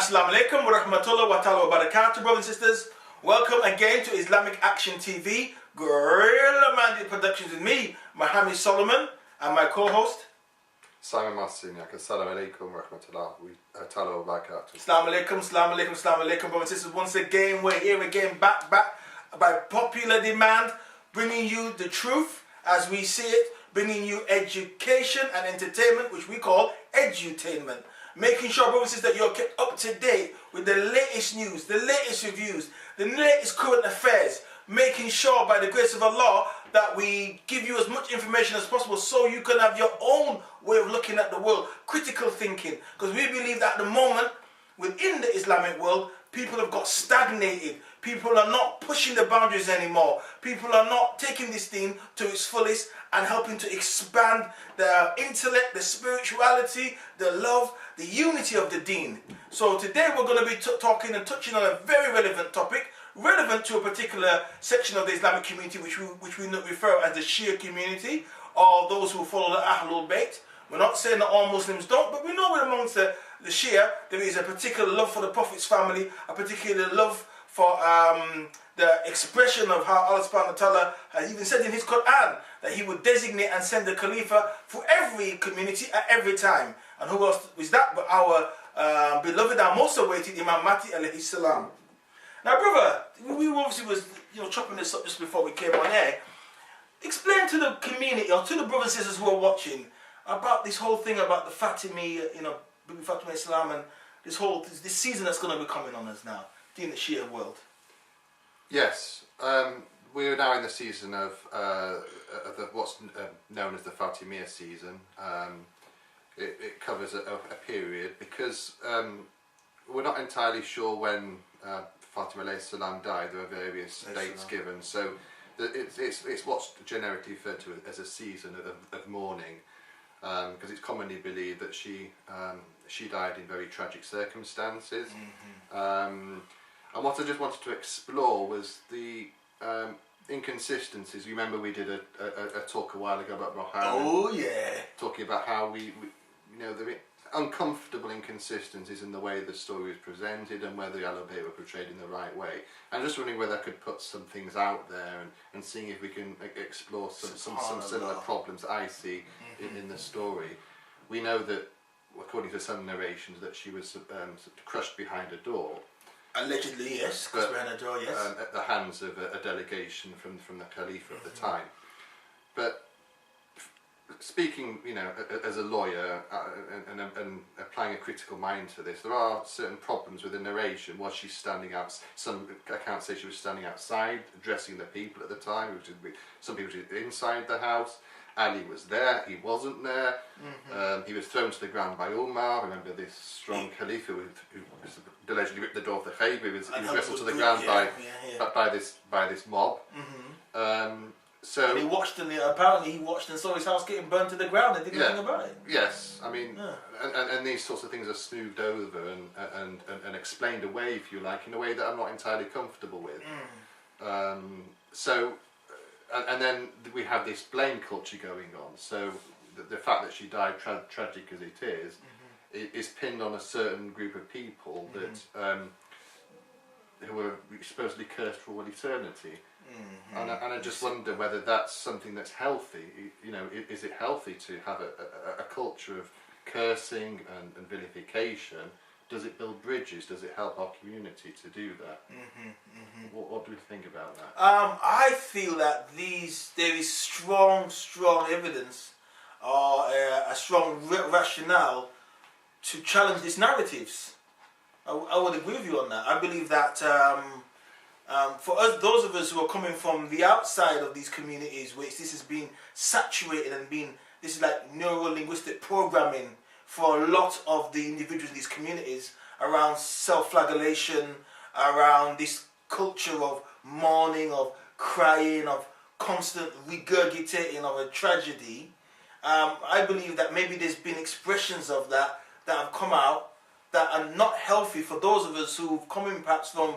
Assalamu alaikum wa rahmatullahi wa ta'ala wa barakatuh, brothers and sisters. Welcome again to Islamic Action TV, Guerrilla Mandate Productions with me, Mohammed Solomon, and my co-host, Simon Marciniak. Assalamu alaikum wa rahmatullahi wa ta'ala wa barakatuh. Assalamu alaikum, assalamu alaikum, assalamu alaikum, brothers and sisters. Once again, we're here again, back by popular demand, bringing you the truth as we see it, bringing you education and entertainment, which we call edutainment. Making sure, brothers and sisters, that you're kept up to date with the latest news, the latest reviews, the latest current affairs. Making sure, by the grace of Allah, that we give you as much information as possible so you can have your own way of looking at the world, critical thinking. Because we believe that at the moment, within the Islamic world, people have got stagnated. People are not pushing the boundaries anymore. People are not taking this thing to its fullest and helping to expand the intellect, the spirituality, the love, the unity of the deen. So today we're going to be talking and touching on a very relevant topic, relevant to a particular section of the Islamic community which we refer as the Shia community, or those who follow the Ahlullbayt. We're not saying that all Muslims don't, but we know that amongst the Shia there is a particular love for the Prophet's family, a particular love for the expression of how Allah subhanahu wa ta'ala has even said in his Quran that he would designate and send the Khalifa for every community at every time. And who else is that but our beloved and most awaited Imam Mahdi alayhi salam. Now brother, we obviously was chopping this up just before we came on air. Explain to the community or to the brothers and sisters who are watching about this whole thing about the Fatima, Bibi Fatima Islam, and this season that's going to be coming on us now in the Shia world. Yes, we are now in the season of what's known as the Fatimiyya season. It covers a period because we're not entirely sure when Fatima alayhi salam died. There are various dates given, so it's what's generically referred to as a season of mourning, because it's commonly believed that she died in very tragic circumstances. And what I just wanted to explore was the inconsistencies. You remember we did a talk a while ago about Rohan. Oh yeah. Talking about how we the uncomfortable inconsistencies in the way the story was presented and whether the Ahlullbayt were portrayed in the right way. And just wondering whether I could put some things out there and seeing if we can explore some similar problems that I see in the story. We know that, according to some narrations, that she was crushed behind a door. Allegedly, yes. Crushed behind a door, yes. At the hands of a delegation from the Khalifa at the time. But speaking, as a lawyer and applying a critical mind to this, there are certain problems with the narration. Was she standing out? Some accounts say she was standing outside, addressing the people at the time. Some people were inside the house. Ali was there, he wasn't there. He was thrown to the ground by Umar. Remember this strong Khalifa who allegedly ripped the door of the Khaybar. He was wrestled to the ground by this mob. So and he watched and apparently he watched and saw his house getting burned to the ground and didn't think about it. Yes, I mean, and these sorts of things are smoothed over and explained away, if you like, in a way that I'm not entirely comfortable with. And then we have this blame culture going on. So the fact that she died, tragic as it is pinned on a certain group of people that who were supposedly cursed for all eternity. And I just wonder whether that's something that's healthy. Is it healthy to have a culture of cursing and vilification? Does it build bridges? Does it help our community to do that? What do we think about that? I feel that there is strong evidence or a strong rationale to challenge these narratives. I would agree with you on that. I believe that for us, those of us who are coming from the outside of these communities, which this has been saturated and this is like neuro-linguistic programming for a lot of the individuals in these communities around self-flagellation, around this culture of mourning, of crying, of constant regurgitating of a tragedy. I believe that maybe there's been expressions of that have come out that are not healthy for those of us who've coming perhaps from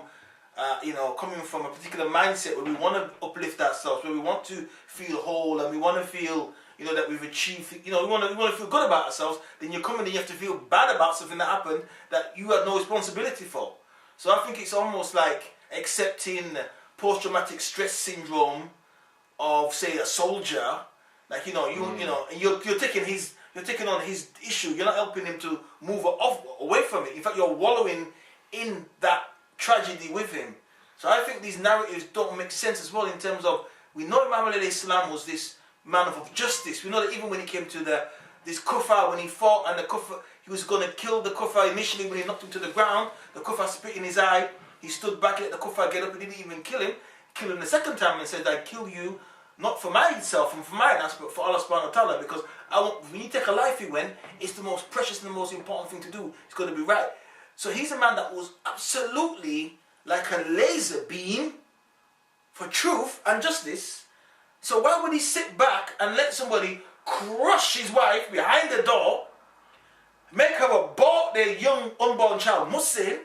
coming from a particular mindset where we want to uplift ourselves, where we want to feel whole and we want to feel that we've achieved, we want to feel good about ourselves, then you come in and you have to feel bad about something that happened that you had no responsibility for. So I think it's almost like accepting post-traumatic stress syndrome of, say, a soldier, like, and you're taking on his issue. You're not helping him to move away from it. In fact, you're wallowing in that tragedy with him. So I think these narratives don't make sense as well, in terms of, we know Imam al-Islam was this man of justice. We know that even when he came to this kuffar, when he fought, and the kuffar, he was going to kill the kuffar initially when he knocked him to the ground. The kuffar spit in his eye. He stood back, let the kuffar get up. He didn't even kill him. Killed him the second time and said, I kill you not for myself and for my ass, but for Allah subhanahu wa ta'ala, because when you take a life, it's the most precious and the most important thing to do. It's got to be right. So he's a man that was absolutely like a laser beam for truth and justice. So why would he sit back and let somebody crush his wife behind the door, make her abort their young unborn child Muslim,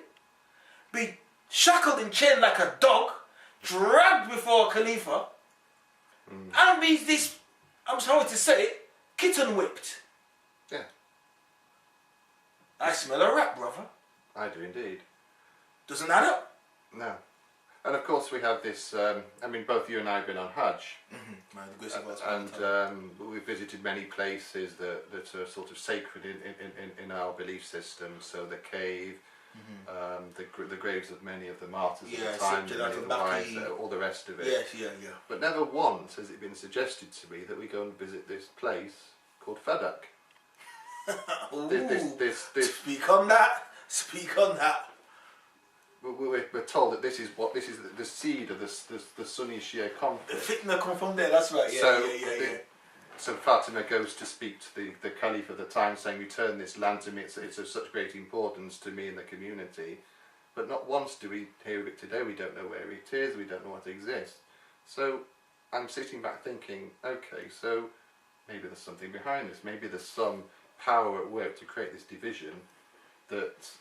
be shackled and chained like a dog, dragged before a Khalifa, and be this, I'm sorry to say it, kitten whipped? Yeah. I smell a rat, brother. I do indeed. Doesn't add up. No. And of course we have this, both you and I have been on Hajj. We've visited many places that are sort of sacred in our belief system. So the cave, the graves of many of the martyrs of the time, many of the wives, all the rest of it. Yes. But never once has it been suggested to me that we go and visit this place called Fadak. Speak on that. We're told that this is the seed of the Sunni Shia conflict. The fitna come from there. That's right. Yeah. So Fatima goes to speak to the Caliph at the time, saying, "Return this land to me. It's of such great importance to me and the community." But not once do we hear of it today. We don't know where it is. We don't know what exists. So I'm sitting back thinking, okay, so maybe there's something behind this. Maybe there's some power at work to create this division that.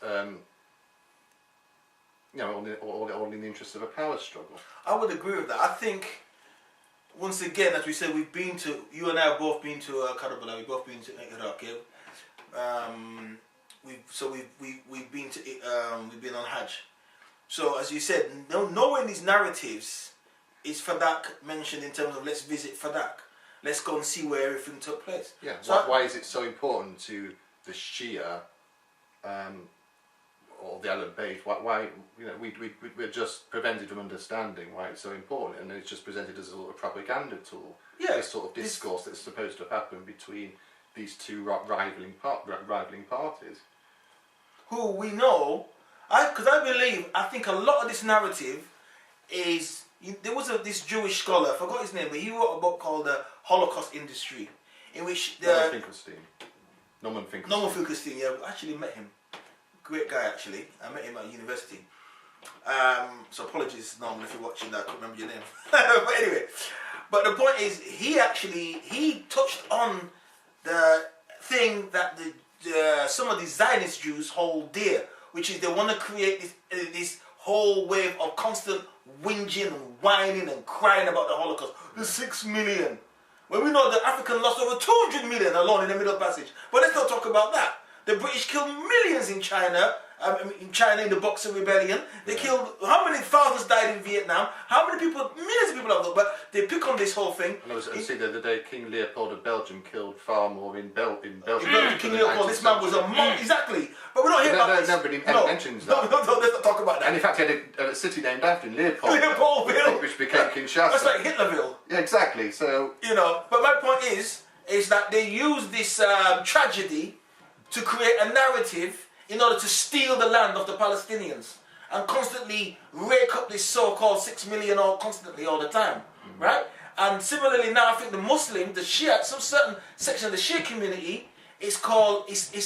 All in the interest of a power struggle. I would agree with that. I think, once again, as we said, you and I have both been to Karbala, we've both been to Iraq. We've been on Hajj. So, as you said, nowhere in these narratives is Fadak mentioned in terms of let's visit Fadak. Let's go and see where everything took place. Yeah. So why is it so important to the Shia? Or the Ahlullbayt, why we're just prevented from understanding why it's so important, and it's just presented as a sort of propaganda tool. Yeah, this sort of discourse that's supposed to have happened between these two rivaling parties. Who we know, I think a lot of this narrative is, there was this Jewish scholar, I forgot his name, but he wrote a book called The Holocaust Industry, in which Norman Finkelstein, yeah, I actually met him. Great guy, actually. I met him at university. So apologies, Norman, if you're watching that. I can't remember your name. But anyway, the point is, he touched on the thing that some of the Zionist Jews hold dear, which is they want to create this whole wave of constant whinging and whining and crying about the Holocaust. The 6 million. Well, we know the African lost over 200 million alone in the Middle Passage. But let's not talk about that. The British killed millions in China. In the Boxer Rebellion. They killed, how many thousands died in Vietnam? How many people, millions of people have died, but they pick on this whole thing. And I see the other day, King Leopold of Belgium killed far more in Belgium. King Leopold, this man was a monk, exactly. But we don't hear about this. Nobody mentions that. No, let's not talk about that. And in fact, he had a city named after him, Leopoldville. Which became Kinshasa. That's like Hitlerville. Yeah, exactly. So but my point is that they use this tragedy to create a narrative in order to steal the land of the Palestinians and constantly rake up this so-called 6 million all the time, right? And similarly now, I think the Muslim, the Shia, some certain section of the Shia community is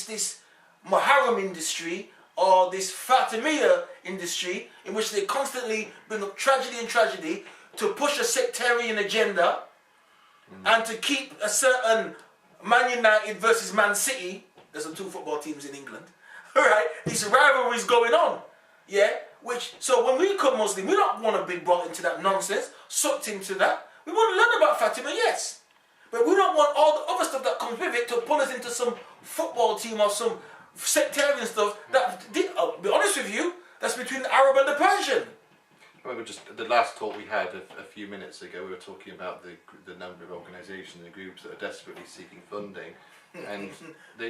this Muharram industry or this Fatimiyya industry in which they constantly bring up tragedy to push a sectarian agenda and to keep a certain Man United versus Man City. There's some two football teams in England. Alright, these rivalries going on. Yeah? So when we become Muslim, we don't want to be brought into that nonsense, sucked into that. We want to learn about Fatima, yes. But we don't want all the other stuff that comes with it to pull us into some football team or some sectarian stuff. That, I'll be honest with you, that's between the Arab and the Persian. Well, the last talk we had a few minutes ago, we were talking about the number of organisations and groups that are desperately seeking funding, and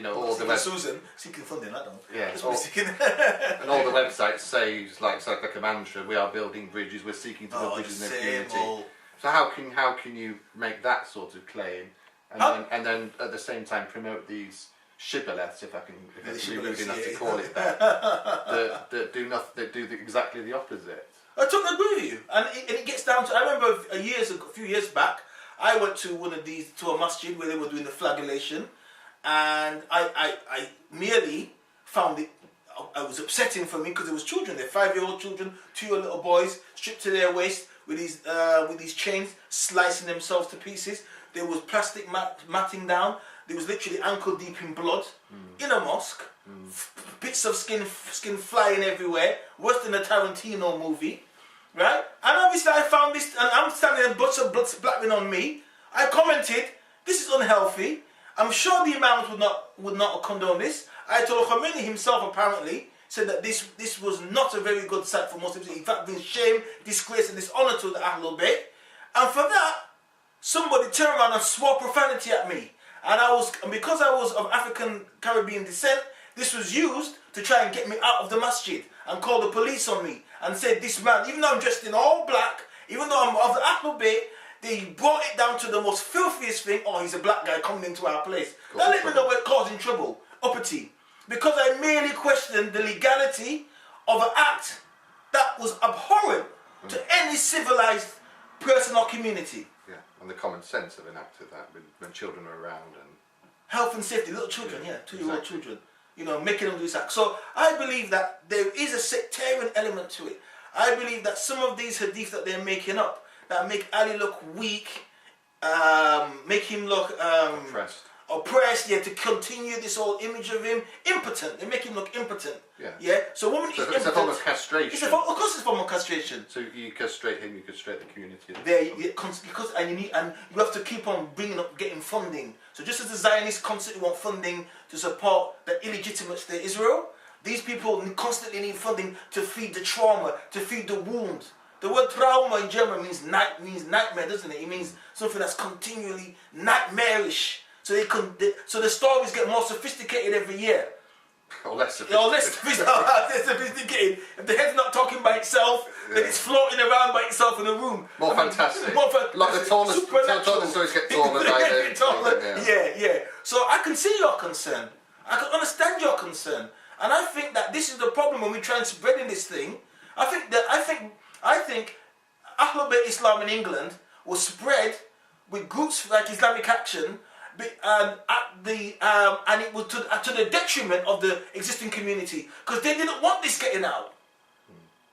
all the Susan seeking funding. I don't. Yeah. Seeking. And all the websites say like a mantra: we are building bridges. We're seeking to build bridges in the community. So how can you make that sort of claim and then at the same time promote these shibboleths, if I can be rude enough to call it that do nothing, that do exactly the opposite? I totally agree with you, and it gets down to. I remember a few years back, I went to a masjid where they were doing the flagellation, and I merely found it. I was upsetting for me because there was children there, 5-year-old children, 2-year-old little boys, stripped to their waist with these chains, slicing themselves to pieces. There was plastic matting down. There was literally ankle deep in blood in a mosque. Bits of skin flying everywhere, worse than a Tarantino movie, right? And obviously I found this, and I'm standing there, butts of blood splattering on me. I commented, this is unhealthy. I'm sure the imams would not condone this. Ayatollah Khomeini himself apparently said that this was not a very good sight for Muslims. In fact, brings shame, disgrace, and dishonour to the Ahlullbayt. And for that, somebody turned around and swore profanity at me. And because I was of African Caribbean descent, this was used to try and get me out of the masjid and call the police on me and said, this man, even though I'm dressed in all black, even though I'm of the Ahlullbayt, they brought it down to the most filthiest thing. Oh, he's a black guy coming into our place. That let me know we're causing trouble, uppity. Because I merely questioned the legality of an act that was abhorrent to any civilized person or community. Yeah, and the common sense of an act of that when children are around and health and safety, little children, 2-year-old children, making them do this act. So I believe that there is a sectarian element to it. I believe that some of these hadiths that they're making up that make Ali look weak, make him look oppressed, to continue this whole image of him impotent. They make him look impotent. So woman is it's a form of castration. Of course, it's a form of castration. So you castrate him, you castrate the community. You have to keep on getting funding. So just as the Zionists constantly want funding to support the illegitimate state Israel, these people constantly need funding to feed the trauma, to feed the wound. The word trauma in German means nightmare, doesn't it? It means something that's continually nightmarish. So so the stories get more sophisticated every year. Or less sophisticated. If the head's not talking by itself, then it's floating around by itself in a room. More fantastic. Like the tallest stories get taller by the... So I can see your concern. I can understand your concern. And I think that this is the problem when we try and spread in this thing. I think Ahlullbayt Islam in England was spread with groups like Islamic Action, and it was to the detriment of the existing community, because they didn't want this getting out.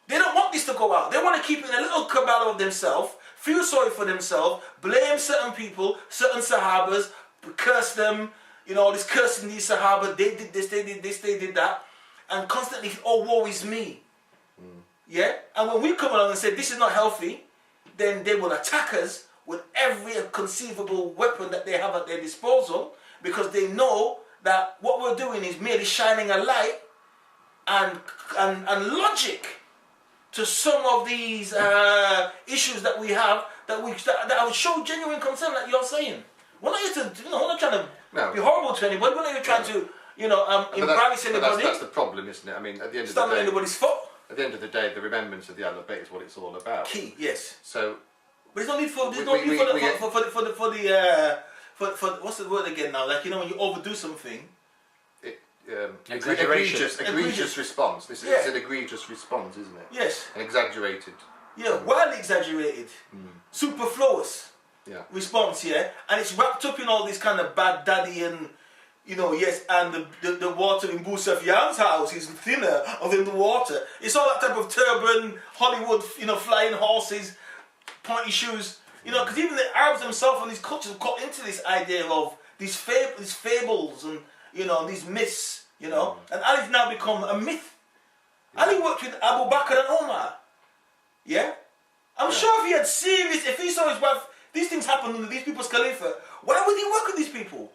They don't want this to go out. They want to keep it in a little cabal of themselves, feel sorry for themselves, blame certain people, certain Sahabas, curse them, all this cursing these Sahaba, they did this, they did this, they did that, and constantly, oh, woe is me. And when we come along and say this is not healthy, then they will attack us with every conceivable weapon that they have at their disposal, because they know that what we're doing is merely shining a light and logic to some of these issues that we have that would show genuine concern, like you're saying. We're not here to, we're not trying to be horrible to anybody. We're not here trying to, embarrass anybody. That's the problem, isn't it? I mean, at the end of the day, stand on anybody's foot. At the end of the day, the remembrance of the Ahlullbayt is what it's all about. Key, yes. So, but there's no need for what's the word again now? Like, when you overdo something. Egregious response. It's an egregious response, isn't it? Yes. An exaggerated. Yeah, wildly exaggerated. Superfluous response, and it's wrapped up in all this kind of bad daddy and. And the water in Boussafian's house is thinner than the water. It's all that type of turban, Hollywood, flying horses, pointy shoes. Because even the Arabs themselves and these cultures have got into this idea of these fables and, these myths, And Ali's now become a myth. Ali worked with Abu Bakr and Omar. I'm sure if he saw his wife These things happen under these people's caliphate. Why would he work with these people?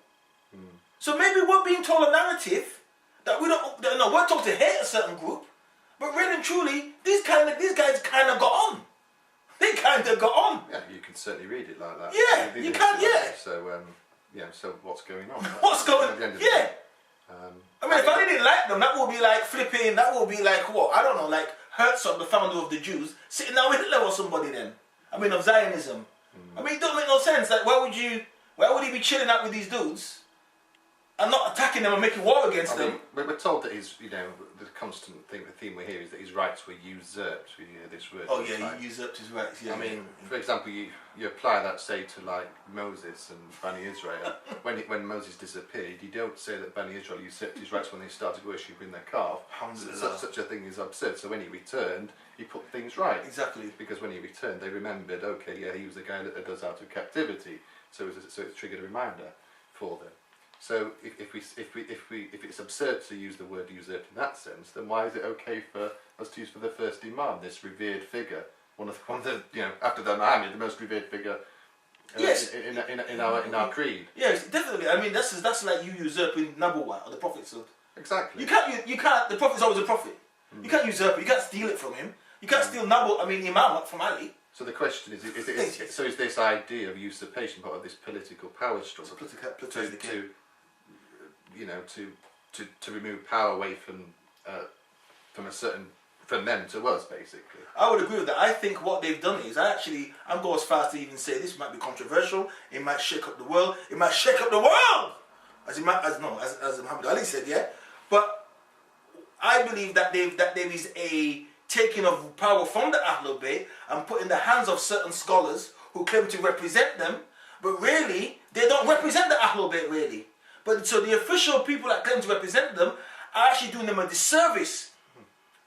So maybe we're being told a narrative that we don't. No, we're told to hate a certain group, but really and truly, these guys kind of got on. They kind of got on. Yeah, you can certainly read it like that. Yeah, you can. Yeah. So so what's going on? What's going? At the end of Yeah. the day, I mean, if I didn't like them, that would be like flipping. That would be like what? I don't know, like Herzog, the founder of the Jews, sitting down with Hitler or somebody. Then, I mean, of Zionism. I mean, it don't make no sense. Like, why would he be chilling out with these dudes and not attacking them and making war against them? We're told that the constant thing, the theme we hear is that his rights were usurped. We hear this word. Oh yeah, he usurped his rights. Yeah. I mean, for example, you apply that, say, to like Moses and Bani Israel. when Moses disappeared, you don't say that Bani Israel usurped his rights when they started worshipping their calf. Such a thing is absurd. So when he returned, he put things right. Exactly. Because when he returned, they remembered, okay, yeah, he was the guy that led us out of captivity. So it triggered a reminder for them. So if it's absurd to use the word usurped in that sense, then why is it okay for us to use for the first imam, this revered figure, one of the after the Muhammad, the most revered figure yes. in our creed? Yes, definitely. I mean, that's like you usurping Nabawa or the Prophet's. Exactly. You can't. The Prophet's always a prophet. You can't usurp it. You can't steal it from him. You can't steal Imam from Ali. So the question is this idea of usurpation part of this political power struggle to remove power away from them to us, basically? I would agree with that. I think what they've done is, I'm going as far as to even say this might be controversial. It might shake up the world. It might shake up the world, as Muhammad Ali said, yeah. But I believe that there is a taking of power from the Ahlullbayt and put in the hands of certain scholars who claim to represent them, but really they don't represent the Ahlullbayt really. But so the official people that claim to represent them are actually doing them a disservice.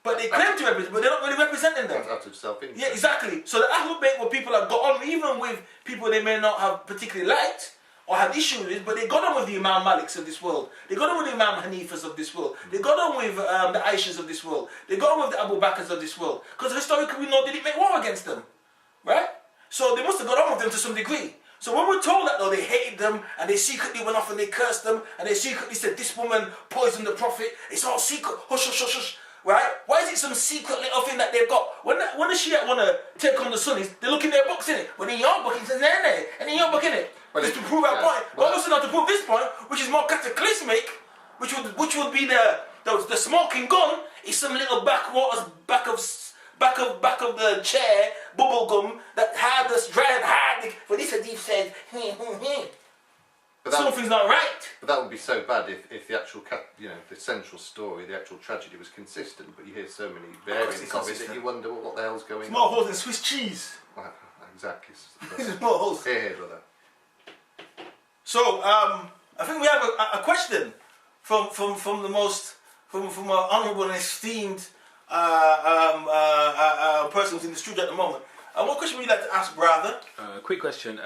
But they claim to represent, but they're not really representing them. Out of self-interest. Yeah, exactly. So the Ahlullbayt were people that got on even with people they may not have particularly liked or had issues with, but they got on with the Imam Maliks of this world. They got on with the Imam Hanifas of this world. They got on with the Aishas of this world. They got on with the Abu Bakrs of this world. Because historically we know they didn't make war against them. Right? So they must have got on with them to some degree. So when we're told that though they hated them and they secretly went off and they cursed them and they secretly said this woman poisoned the Prophet, it's all secret, hush, hush, hush, hush. Right? Why is it some secret little thing that they've got? When the Shiite want to take on the Sunnis, they look in their books, innit? When in your book, it says, and in your book, innit? Just to prove our point. But also not to prove this point, which is more cataclysmic, which would be the smoking gun, is some little backwaters, back of the chair, bubble gum, that hard us, dry and hard. For this hadith says, something's not right. But that would be so bad if the actual, the central story, the actual tragedy was consistent. But you hear so many variants of it that you wonder what the hell's going on. It's more holes than Swiss cheese. Exactly. It's more holes. Here, brother. So I think we have a question from our honourable and esteemed person who's in the studio at the moment. What question would you like to ask, brother? Quick question.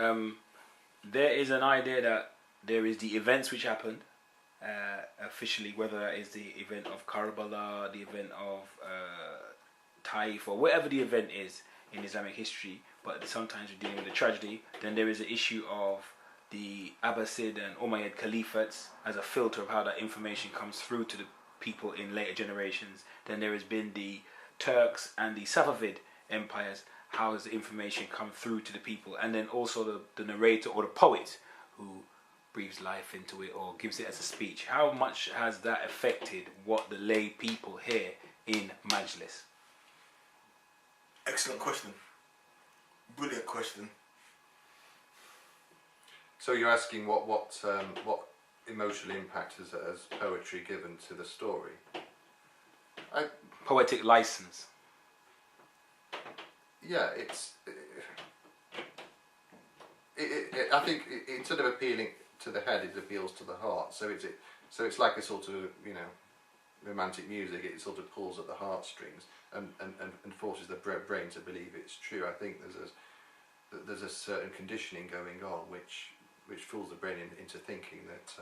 There is an idea that there is the events which happened officially, whether that is the event of Karbala, the event of Taif, or whatever the event is in Islamic history, but sometimes you're dealing with a tragedy. Then there is an issue of the Abbasid and Umayyad caliphates as a filter of how that information comes through to the people in later generations. Then there has been the Turks and the Safavid empires. How has the information come through to the people? And then also the narrator or the poet who breathes life into it or gives it as a speech. How much has that affected what the lay people hear in Majlis? Excellent question. Brilliant question. So you're asking what emotional impact has poetry given to the story? Poetic license. Yeah, I think instead of appealing to the head, it appeals to the heart. So it's like a sort of romantic music. It sort of pulls at the heartstrings and forces the brain to believe it's true. I think there's a certain conditioning going on which fools the brain into thinking that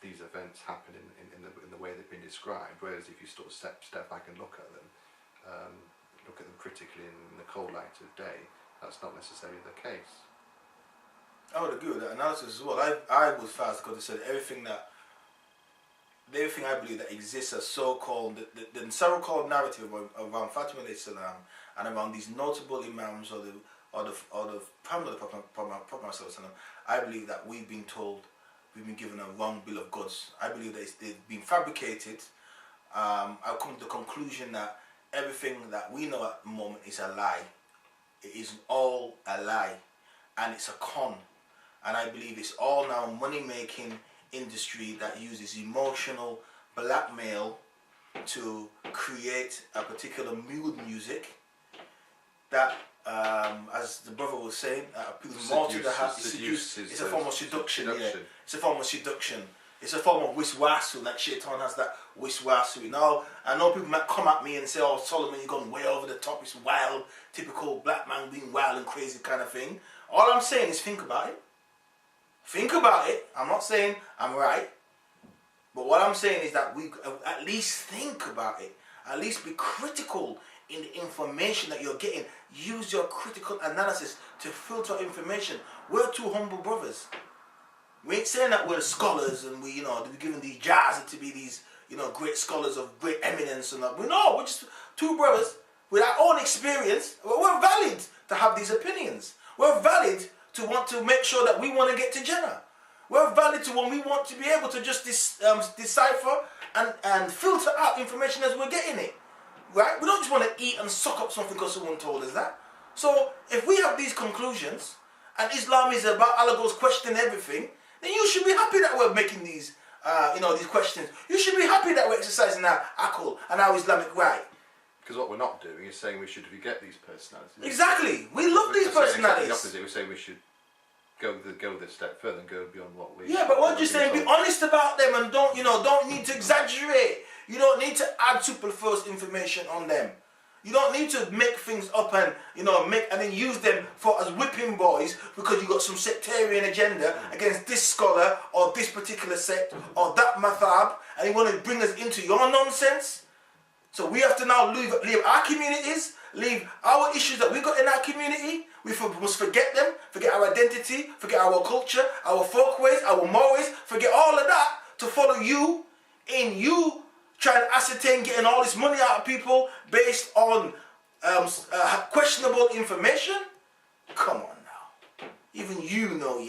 these events happen in the way they've been described. Whereas if you sort of step back and look at them critically in the cold light of day, that's not necessarily the case. I would agree with that analysis as well. I would fast because they said everything I believe that exists as so-called the so-called narrative around Fatima alayhi salam and around these notable imams or the family of the Prophet, I believe that we've been given a wrong bill of goods. I believe that they've been fabricated. I've come to the conclusion that everything that we know at the moment is a lie. It is all a lie, and it's a con. And I believe it's all now money-making industry that uses emotional blackmail to create a particular mood music that, as the brother was saying, appeals more to the heart. It's a form of seduction. Yeah. It's a form of seduction. It's a form of wiswasu. Like Shaitan has that wiswasu. Now, I know people might come at me and say, "Oh, Solomon, you're going way over the top. It's wild, typical black man being wild and crazy kind of thing." All I'm saying is think about it. Think about it. I'm not saying I'm right. But what I'm saying is that we at least think about it. At least be critical in the information that you're getting. Use your critical analysis to filter information. We're two humble brothers. We ain't saying that we're scholars and we're given the ijazah to be these, great scholars of great eminence and that. We're just two brothers with our own experience. We're valid to have these opinions. We're valid to want to make sure that we want to get to Jannah. We're valid to when we want to be able to just decipher and filter out information as we're getting it. Right? We don't just want to eat and suck up something because someone told us that. So if we have these conclusions and Islam is about Allah goes questioning everything, then you should be happy that we're making these these questions. You should be happy that we're exercising our akhl and our Islamic right. Because what we're not doing is saying we should forget these personalities. Exactly. We love these personalities. The opposite. We're saying we should go this step further and go beyond what we. Yeah, but what you're saying, be honest about them and don't need to exaggerate. You don't need to add superfluous information on them. You don't need to make things up and then use them as whipping boys because you got some sectarian agenda against this scholar or this particular sect or that madhab, and you want to bring us into your nonsense. So we have to now leave our communities, leave our issues that we got in our community. We must forget them, forget our identity, forget our culture, our folkways, our mores, forget all of that to follow you in you trying to ascertain getting all this money out of people based on questionable information. Come on now. Even you know,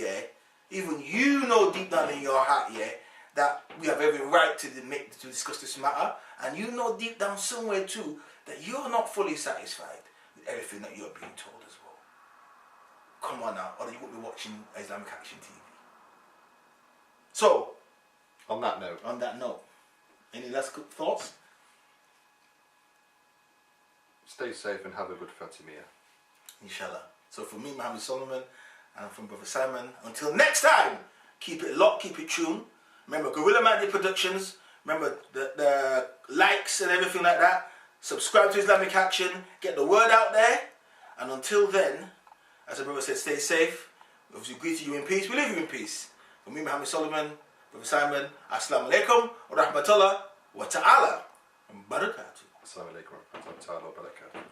even you know deep down in your heart, that we have every right to discuss this matter, and you know deep down somewhere too that you're not fully satisfied with everything that you're being told as well. Come on now, or you won't be watching Islamic Action TV. So, on that note, any last good thoughts? Stay safe and have a good Fatima. Inshallah. So from me, Muhammad Solomon, and from Brother Simon, until next time, keep it locked, keep it tuned. Remember Gorilla Minded Productions. Remember the likes and everything like that. Subscribe to Islamic Action. Get the word out there. And until then, as the brother said, stay safe. If we greet you in peace, we leave you in peace. From me, Muhammad Solomon, Brother Simon, Assalamu alaikum wa rahmatullah wa ta'ala wa barakatuh. Assalamu alaikum wa rahmatullahi wa barakatuh.